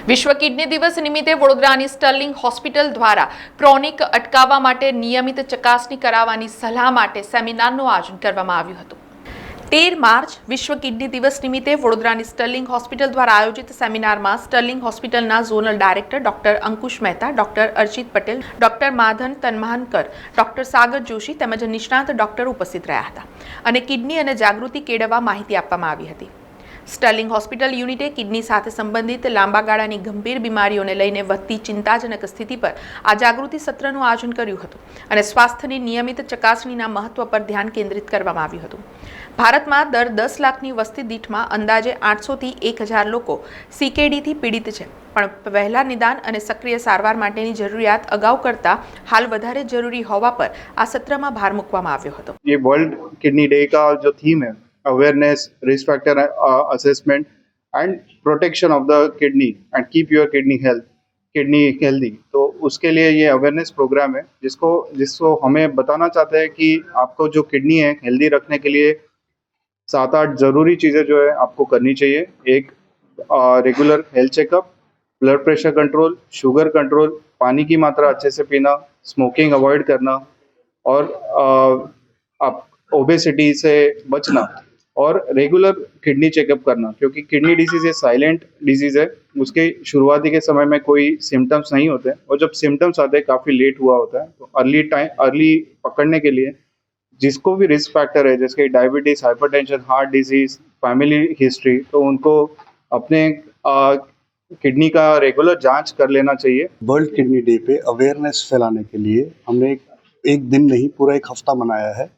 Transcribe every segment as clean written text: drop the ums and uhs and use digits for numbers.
વિશ્વ કિડની દિવસ નિમિત્તે વડોદરાની સ્ટર્લિંગ હોસ્પિટલ દ્વારા ક્રોનિક અટકાવવા માટે નિયમિત ચકાસણી કરાવવાની સલાહ માટે સેમિનારનું આયોજન કરવામાં આવ્યું હતું। 13 માર્ચ વિશ્વ કિડની દિવસ નિમિત્તે વડોદરાની સ્ટર્લિંગ હોસ્પિટલ દ્વારા આયોજિત સેમિનારમાં સ્ટર્લિંગ હોસ્પિટલના zonal director doctor Ankush Mehta, doctor Archit Patel, doctor Madhan Tanmankar, doctor Sagar Joshi તેમજ નિષ્ણાત ડોક્ટર ઉપસ્થિત રહ્યા હતા અને કિડની અને જાગૃતિ કેળવવા માહિતી આપવામાં આવી હતી। સ્ટર્લિંગ હોસ્પિટલ યુનિટે કિડની સાથે સંબંધિત લાંબા ગાળાની ગંભીર બીમારીઓને લઈને વધતી ચિંતાજનક સ્થિતિ પર આ જાગૃતિ સત્રનું આયોજન કર્યું હતું અને સ્વાસ્થ્યની નિયમિત ચકાસણીના મહત્વ પર ધ્યાન કેન્દ્રિત કરવામાં આવ્યું હતું। ભારતમાં દર 10 લાખની વસ્તી દીઠમાં અંદાજે 800 થી 1000 લોકો CKDથી પીડિત છે, પણ વહેલા નિદાન અને સક્રિય સારવાર માટેની જરૂરિયાત અગાઉ કરતાં હાલ વધારે જરૂરી હોવા પર આ સત્રમાં ભાર મૂકવામાં આવ્યો હતો। ये वर्ल्ड किडनी डे का जो थीम है awareness, risk factor assessment and protection of the kidney and keep your kidney healthy, तो उसके लिए ये अवेयरनेस प्रोग्राम है जिसको हमें बताना चाहते हैं कि आपको जो किडनी है हेल्दी रखने के लिए 7-8 ज़रूरी चीज़ें जो है आपको करनी चाहिए। एक regular health checkup, blood pressure control, sugar control, पानी की मात्रा अच्छे से पीना, स्मोकिंग अवॉइड करना और आप ओबेसिटी से बचना और रेगुलर किडनी चेकअप करना, क्योंकि किडनी डिजीज़ ये साइलेंट डिजीज़ है। उसके शुरुआती के समय में कोई सिम्टम्स नहीं होते और जब सिम्टम्स आते हैं काफ़ी लेट हुआ होता है, तो अर्ली पकड़ने के लिए जिसको भी रिस्क फैक्टर है जैसे diabetes, hypertension, heart disease, family history, तो उनको अपने किडनी का रेगुलर जांच कर लेना चाहिए। वर्ल्ड किडनी डे पे अवेयरनेस फैलाने के लिए हमने एक दिन नहीं पूरा एक हफ्ता मनाया है।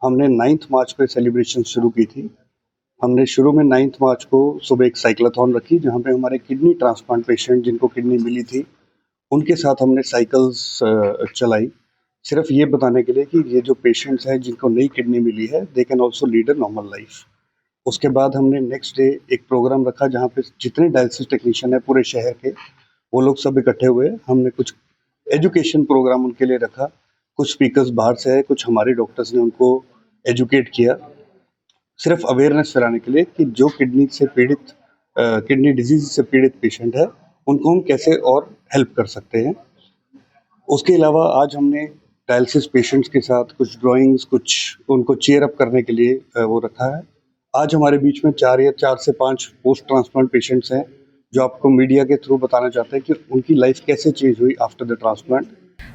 हमने 9 मार्च पे सेलिब्रेशन शुरू की थी। हमने शुरू में 9 मार्च को सुबह एक साइक्लाथॉन रखी जहाँ पे हमारे किडनी ट्रांसप्लांट पेशेंट जिनको किडनी मिली थी उनके साथ हमने साइकिल्स चलाई, सिर्फ ये बताने के लिए कि ये जो पेशेंट्स हैं जिनको नई किडनी मिली है they can also lead a normal life. उसके बाद हमने नेक्स्ट डे एक प्रोग्राम रखा जहाँ पे जितने डायलिसिस टेक्नीशियन है पूरे शहर के वो लोग सब इकट्ठे हुए। हमने कुछ एजुकेशन प्रोग्राम उनके लिए रखा, कुछ स्पीकर्स बाहर से है, कुछ हमारे डॉक्टर्स ने उनको एजुकेट किया, सिर्फ अवेयरनेस फैलाने के लिए कि जो किडनी से पीड़ित किडनी डिजीज से पीड़ित पेशेंट है उनको हम कैसे और हेल्प कर सकते हैं। उसके अलावा आज हमने डायलिसिस पेशेंट्स के साथ कुछ ड्राइंग्स, कुछ उनको चीयर अप करने के लिए वो रखा है। आज हमारे बीच में 4 से 5 पोस्ट ट्रांसप्लांट पेशेंट्स हैं जो आपको मीडिया के थ्रू बताना चाहते हैं कि उनकी लाइफ कैसे चेंज हुई आफ्टर द ट्रांसप्लांट।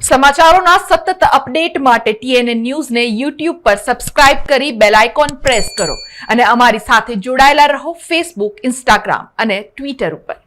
સમાચારોના સતત અપડેટ માટે TNN ન્યૂઝને YouTube પર સબસ્ક્રાઇબ કરી બેલ આઇકોન પ્રેસ કરો અને અમારી સાથે જોડાયેલા રહો Facebook, Instagram અને Twitter ઉપર।